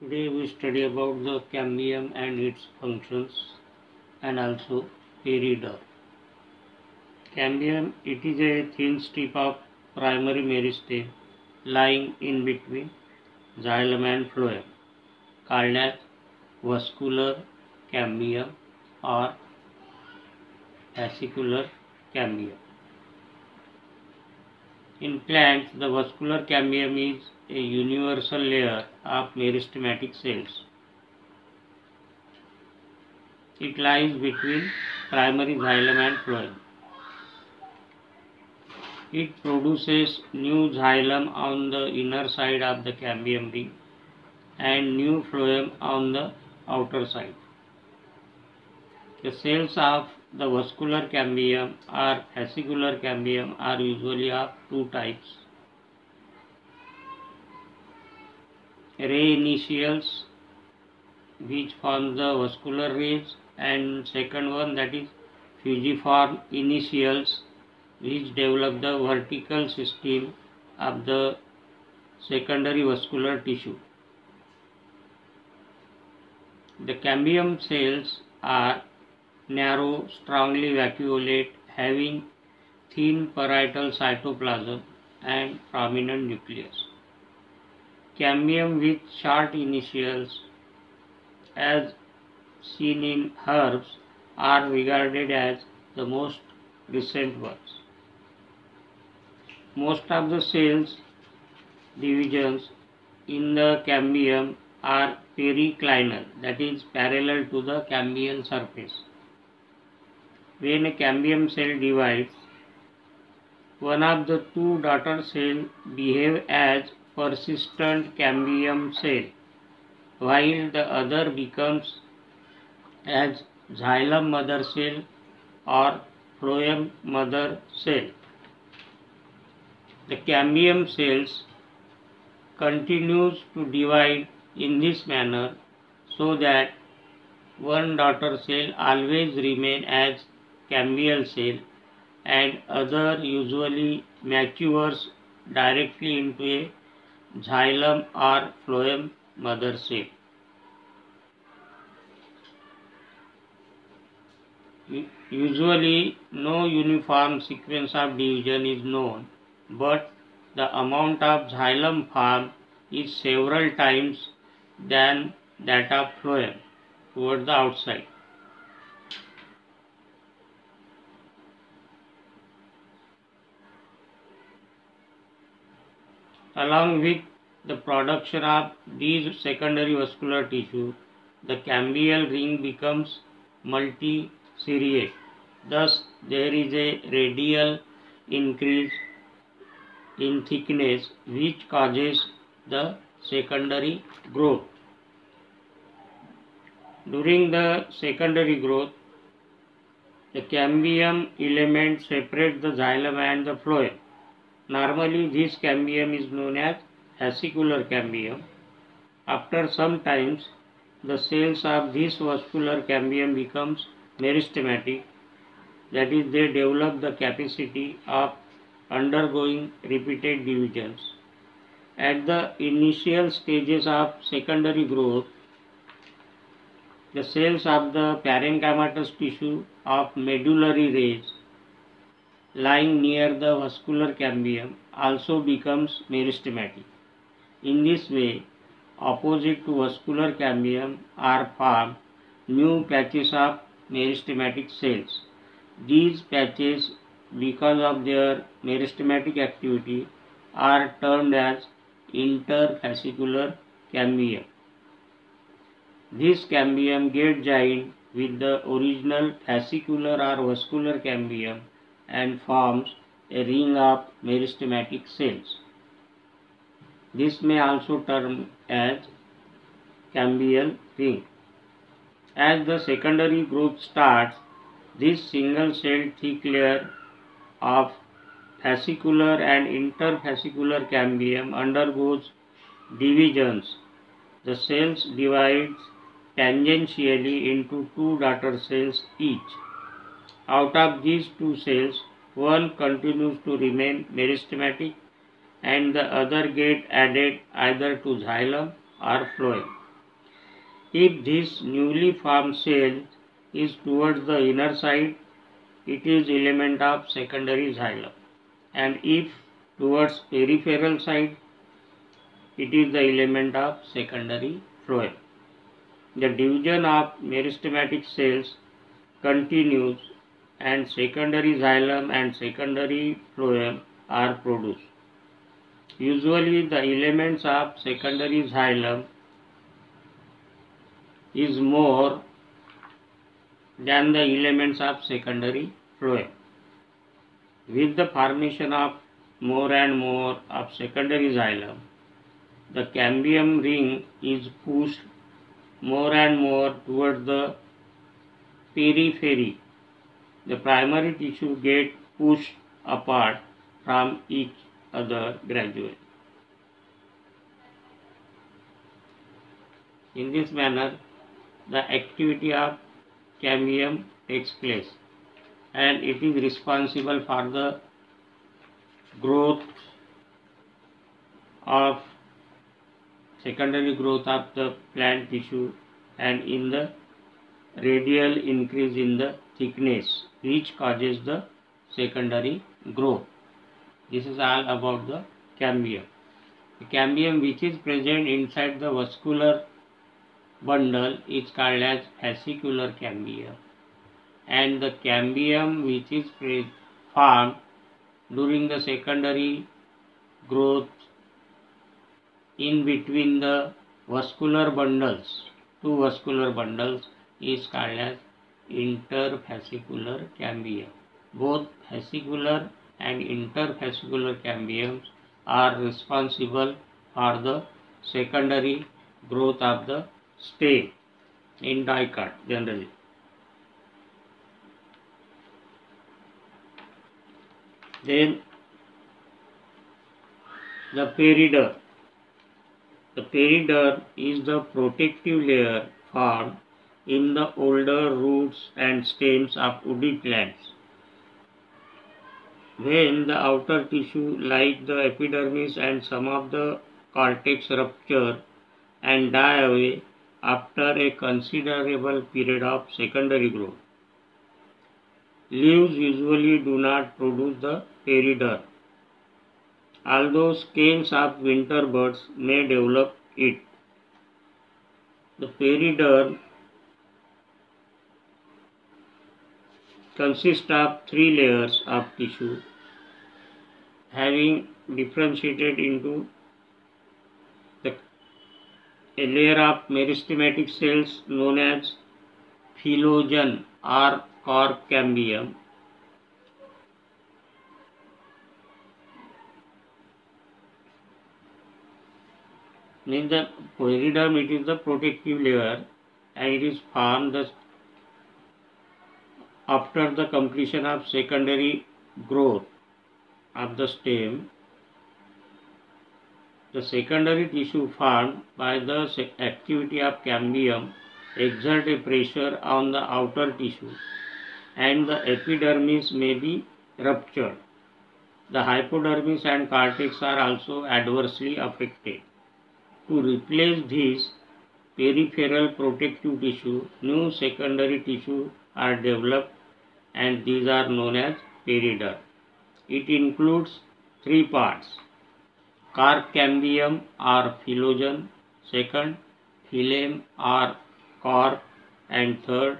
Today we study about the cambium and its functions and also peridot. Cambium, it is a thin strip of primary meristem lying in between xylem and phloem, called as vascular cambium or fascicular cambium. In plants, the vascular cambium is a universal layer of meristematic cells. It lies between primary xylem and phloem. It produces new xylem on the inner side of the cambium ring and new phloem on the outer side. The cells of the vascular cambium or fascicular cambium are usually of two types: ray initials, which form the vascular rays, and second one, that is fusiform initials, which develop the vertical system of the secondary vascular tissue. The cambium cells are narrow, strongly vacuolate, having thin parietal cytoplasm and prominent nucleus. Cambium with short initials, as seen in herbs, are regarded as the most recent ones. Most of the cells divisions in the cambium are periclinal, that is parallel to the cambial surface. When a cambium cell divides, one of the two daughter cells behave as persistent cambium cell, while the other becomes as xylem mother cell or phloem mother cell. The cambium cells continues to divide in this manner so that one daughter cell always remain as cambial cell and other usually matures directly into a xylem or phloem mother cell. Usually no uniform sequence of division is known, but the amount of xylem formed is several times than that of phloem towards the outside. Along with the production of these secondary vascular tissue, the cambial ring becomes multi-ciliate. Thus, there is a radial increase in thickness which causes the secondary growth. During the secondary growth, the cambium element separates the xylem and the phloem. Normally, this cambium is known as fascicular cambium. After some times, the cells of this vascular cambium becomes meristematic, that is, they develop the capacity of undergoing repeated divisions. At the initial stages of secondary growth, the cells of the parenchymatous tissue of medullary rays lying near the vascular cambium also becomes meristematic. In this way, opposite to vascular cambium are formed new patches of meristematic cells. These patches, because of their meristematic activity, are termed as interfascicular cambium. This cambium gets joined with the original fascicular or vascular cambium and forms a ring of meristematic cells. This may also term as cambial ring. As the secondary growth starts, this single cell thick layer of fascicular and interfascicular cambium undergoes divisions. The cells divide tangentially into two daughter cells each. Out of these two cells, one continues to remain meristematic and the other get added either to xylem or phloem. If this newly formed cell is towards the inner side, it is element of secondary xylem, and if towards peripheral side, it is the element of secondary phloem. The division of meristematic cells continues and secondary xylem and secondary phloem are produced. Usually the elements of secondary xylem is more than the elements of secondary phloem. With the formation of more and more of secondary xylem, the cambium ring is pushed more and more towards the periphery. The primary tissue get pushed apart from each other gradually. In this manner, the activity of cambium takes place, and it is responsible for the growth of secondary growth of the plant tissue and in the radial increase in the thickness, which causes the secondary growth. This is all about the cambium. The cambium which is present inside the vascular bundle is called as fascicular cambium, and the cambium which is formed during the secondary growth in between the vascular bundles, two vascular bundles, is called as interfascicular cambium. Both fascicular and interfascicular cambiums are responsible for the secondary growth of the stem in dicot generally. Then the periderm. The periderm is the protective layer formed in the older roots and stems of woody plants. When the outer tissue like the epidermis and some of the cortex rupture and die away after a considerable period of secondary growth. Leaves usually do not produce the periderm, although scales of winter birds may develop it. The periderm consists of 3 layers of tissue having differentiated into a layer of meristematic cells known as phloem or cork cambium, in the periderm it is the protective layer, and it is formed after the completion of secondary growth of the stem. The secondary tissue formed by the activity of cambium exert a pressure on the outer tissue, and the epidermis may be ruptured. The hypodermis and cortex are also adversely affected. To replace this peripheral protective tissue, new secondary tissue are developed, and these are known as periderm. It includes 3 parts: cork cambium or phloem, second phloem or cork, and third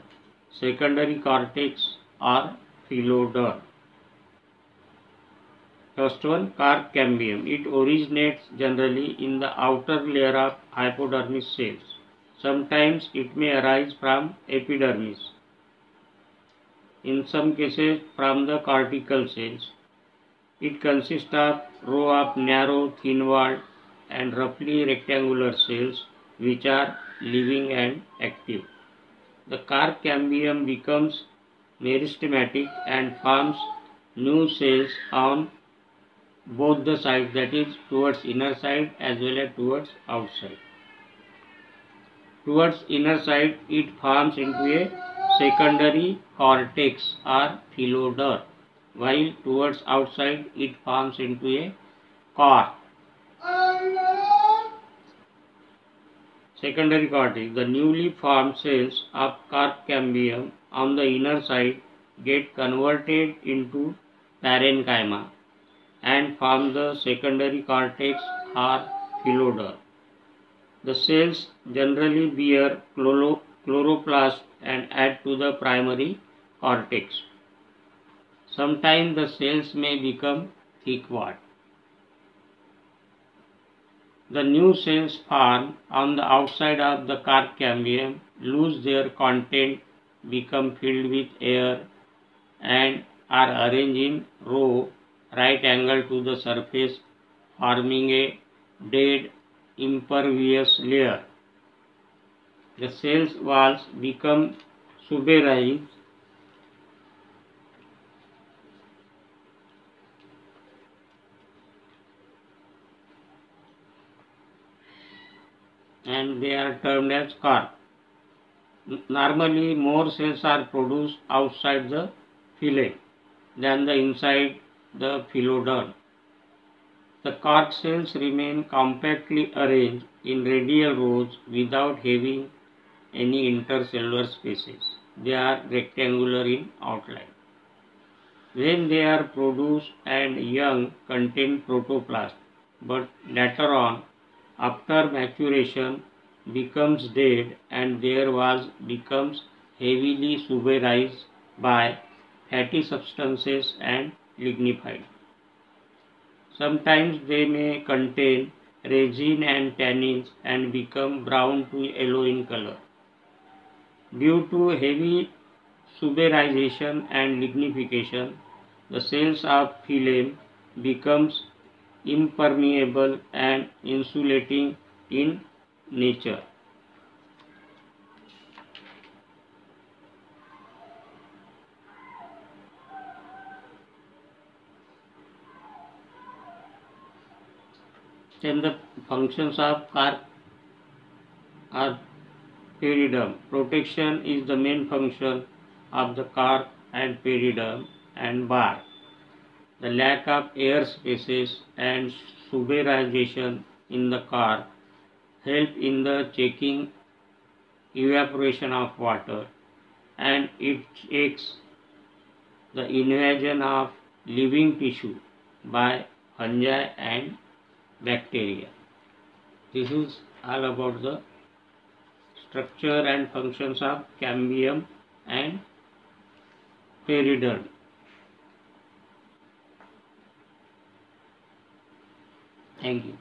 secondary cortex or phloderm. First one, cork cambium. It originates generally in the outer layer of hypodermis cells. Sometimes it may arise from epidermis. In some cases from the cortical cells. It consists of row of narrow, thin-walled and roughly rectangular cells which are living and active. The cork cambium becomes meristematic and forms new cells on both the sides, that is towards inner side as well as towards outside. Towards inner side it forms into a secondary cortex or phloderm, while towards outside it forms into a cork. Secondary cortex. The newly formed cells of carp cambium on the inner side get converted into parenchyma and form the secondary cortex or phylloder. The cells generally bear chloroplast and add to the primary cortex. Sometimes the cells may become thick wad. The new cells formed on the outside of the carp cambium lose their content, become filled with air, and are arranged in row right angle to the surface, forming a dead impervious layer. The cell's walls become suberized and they are termed as carp. Normally, more cells are produced outside the fillet than the inside the phylloder. The carp cells remain compactly arranged in radial rows without having any intercellular spaces. They are rectangular in outline. When they are produced and young contain protoplasm, but later on, after maturation, becomes dead and their walls becomes heavily suberized by fatty substances and lignified. Sometimes they may contain resin and tannins and become brown to yellow in color. Due to heavy suberization and lignification, the cells of phylem becomes impermeable and insulating in nature. Then the functions of carp are periderm. Protection is the main function of the carp and periderm and bar. The lack of air spaces and suberization in the carp help in the checking evaporation of water, and it checks the invasion of living tissue by fungi and bacteria. This is all about the structure and functions of cambium and periderm. Thank you.